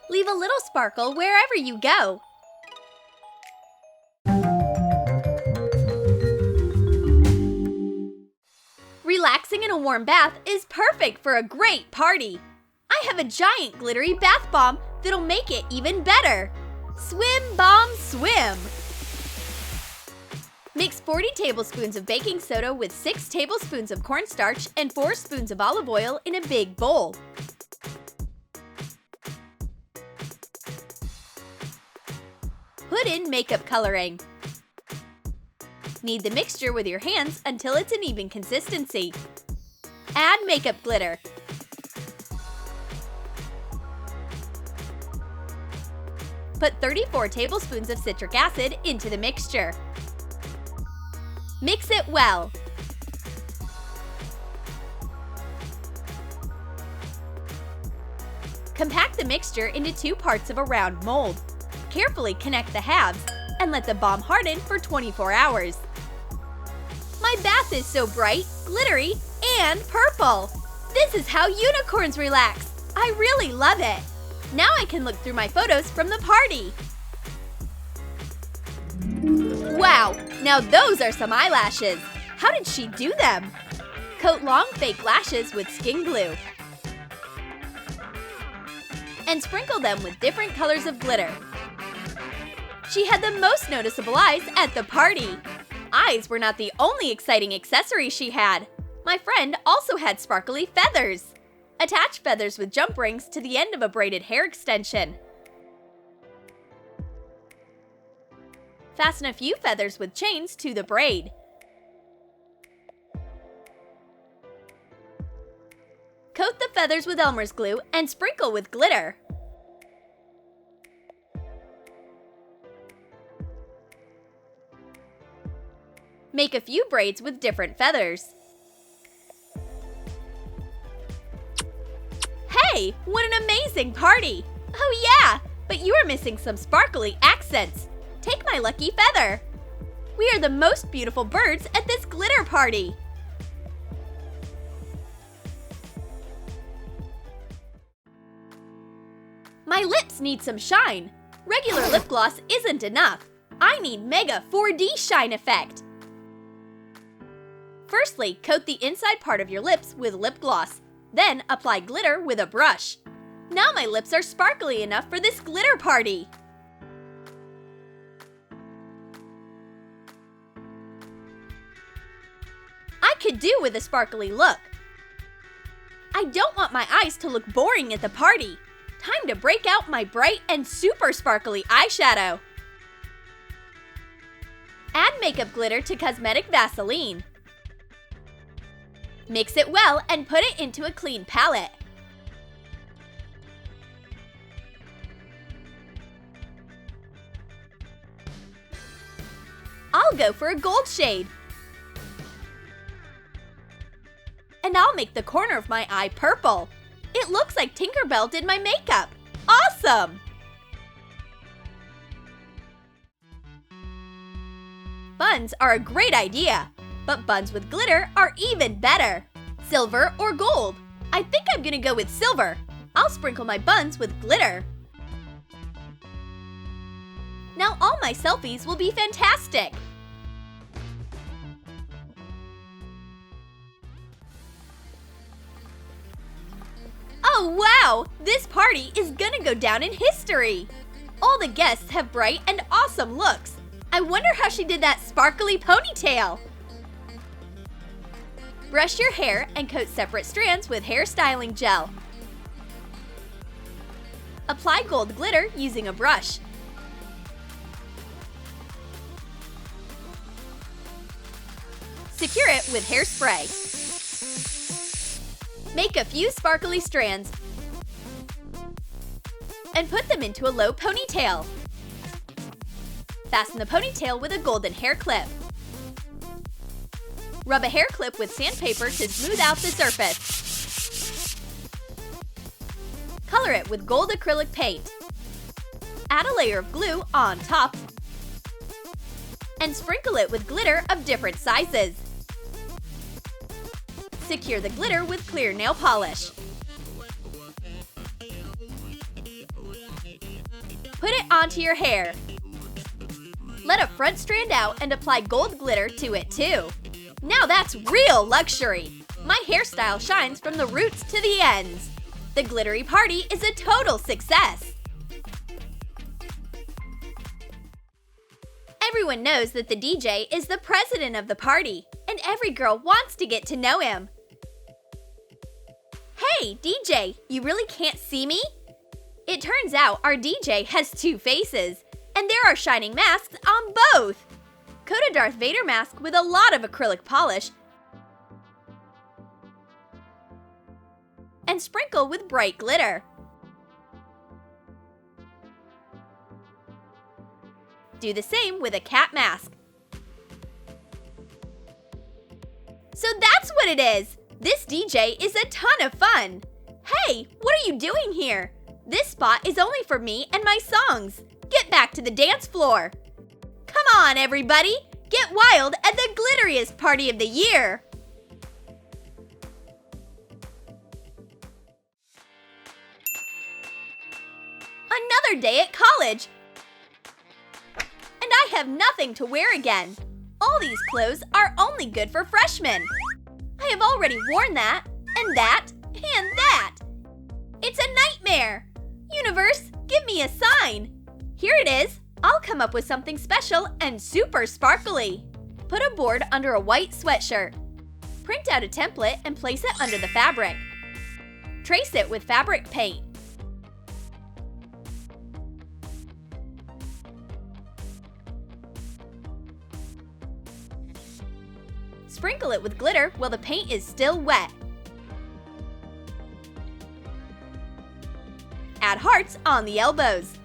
Leave a little sparkle wherever you go. Relaxing in a warm bath is perfect for a great party. I have a giant glittery bath bomb that'll make it even better. Swim, bomb, swim! Mix 40 tablespoons of baking soda with 6 tablespoons of cornstarch and 4 spoons of olive oil in a big bowl. Put in makeup coloring. Knead the mixture with your hands until it's an even consistency. Add makeup glitter. Put 34 tablespoons of citric acid into the mixture. Mix it well. Compact the mixture into 2 parts of a round mold. Carefully connect the halves and let the bomb harden for 24 hours. My bath is so bright, glittery, and purple! This is how unicorns relax! I really love it! Now I can look through my photos from the party! Wow! Now those are some eyelashes! How did she do them? Coat long fake lashes with skin glue. And sprinkle them with different colors of glitter. She had the most noticeable eyes at the party! Eyes were not the only exciting accessory she had. My friend also had sparkly feathers. Attach feathers with jump rings to the end of a braided hair extension. Fasten a few feathers with chains to the braid. Coat the feathers with Elmer's glue and sprinkle with glitter. Make a few braids with different feathers. Hey, what an amazing party! Oh yeah, but you are missing some sparkly accents. Take my lucky feather. We are the most beautiful birds at this glitter party. My lips need some shine. Regular lip gloss isn't enough. I need Mega 4D Shine Effect. Firstly, coat the inside part of your lips with lip gloss. Then apply glitter with a brush. Now my lips are sparkly enough for this glitter party. I could do with a sparkly look. I don't want my eyes to look boring at the party. Time to break out my bright and super sparkly eyeshadow. Add makeup glitter to Cosmetic Vaseline. Mix it well and put it into a clean palette. I'll go for a gold shade. And I'll make the corner of my eye purple. It looks like Tinkerbell did my makeup. Awesome! Buns are a great idea, but buns with glitter are even better. Silver or gold? I think I'm gonna go with silver. I'll sprinkle my buns with glitter. Now all my selfies will be fantastic. Oh wow! This party is gonna go down in history! All the guests have bright and awesome looks. I wonder how she did that sparkly ponytail! Brush your hair and coat separate strands with hair styling gel. Apply gold glitter using a brush. Secure it with hairspray. Make a few sparkly strands and put them into a low ponytail. Fasten the ponytail with a golden hair clip. Rub a hair clip with sandpaper to smooth out the surface. Color it with gold acrylic paint. Add a layer of glue on top and sprinkle it with glitter of different sizes. Secure the glitter with clear nail polish. Put it onto your hair. Let a front strand out and apply gold glitter to it too. Now that's real luxury! My hairstyle shines from the roots to the ends. The glittery party is a total success! Everyone knows that the DJ is the president of the party, and every girl wants to get to know him. Hey, DJ, you really can't see me? It turns out our DJ has two faces, and there are shining masks on both! Coat a Darth Vader mask with a lot of acrylic polish and sprinkle with bright glitter. Do the same with a cat mask. So that's what it is! This DJ is a ton of fun! Hey, what are you doing here? This spot is only for me and my songs. Get back to the dance floor! Come on, everybody! Get wild at the glitteriest party of the year! Another day at college! And I have nothing to wear again. All these clothes are only good for freshmen. I have already worn that, and that, and that. It's a nightmare! Universe, give me a sign! Here it is! I'll come up with something special and super sparkly. Put a board under a white sweatshirt. Print out a template and place it under the fabric. Trace it with fabric paint. Sprinkle it with glitter while the paint is still wet. Add hearts on the elbows.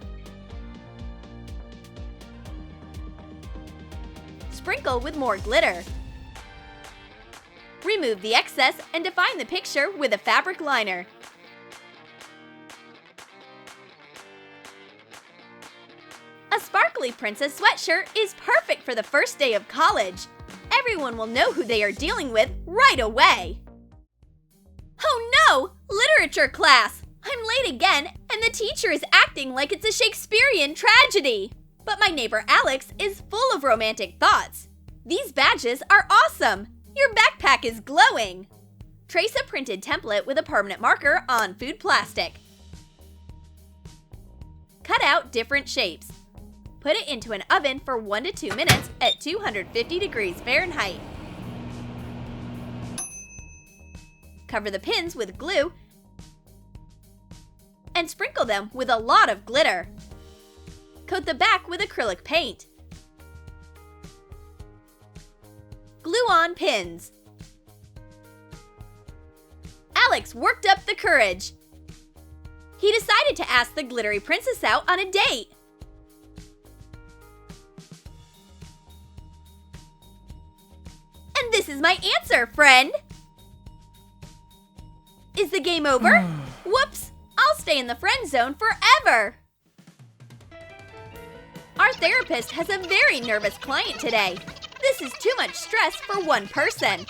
Sprinkle with more glitter. Remove the excess and define the picture with a fabric liner. A sparkly princess sweatshirt is perfect for the first day of college. Everyone will know who they are dealing with right away. Oh no! Literature class! I'm late again, and the teacher is acting like it's a Shakespearean tragedy. But my neighbor Alex is full of romantic thoughts. These badges are awesome! Your backpack is glowing! Trace a printed template with a permanent marker on food plastic. Cut out different shapes. Put it into an oven for 1 to 2 minutes at 250 degrees Fahrenheit. Cover the pins with glue and sprinkle them with a lot of glitter. Coat the back with acrylic paint. Glue on pins. Alex worked up the courage. He decided to ask the glittery princess out on a date. And this is my answer, friend! Is the game over? Whoops! I'll stay in the friend zone forever! Our therapist has a very nervous client today. This is too much stress for one person.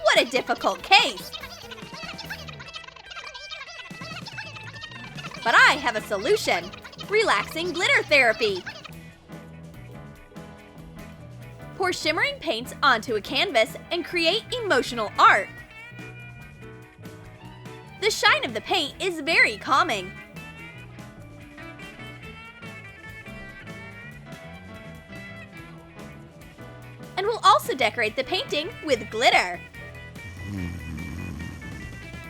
What a difficult case! But I have a solution. Relaxing glitter therapy. Pour shimmering paints onto a canvas and create emotional art. The shine of the paint is very calming. And we'll also decorate the painting with glitter.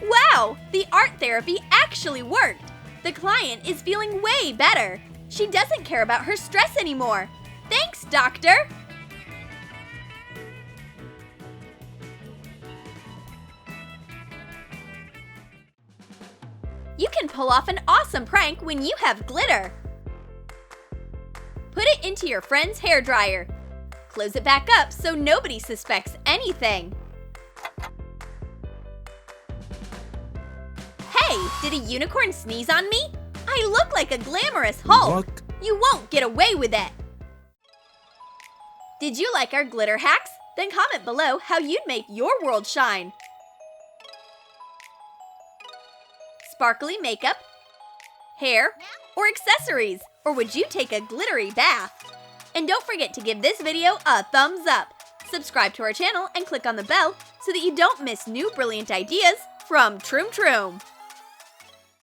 Wow! The art therapy actually worked! The client is feeling way better. She doesn't care about her stress anymore. Thanks, doctor! You can pull off an awesome prank when you have glitter. Put it into your friend's hairdryer. Close it back up so nobody suspects anything. Hey, did a unicorn sneeze on me? I look like a glamorous Hulk. What? You won't get away with it. Did you like our glitter hacks? Then comment below how you'd make your world shine. Sparkly makeup, hair, or accessories? Or would you take a glittery bath? And don't forget to give this video a thumbs up. Subscribe to our channel and click on the bell so that you don't miss new brilliant ideas from Troom.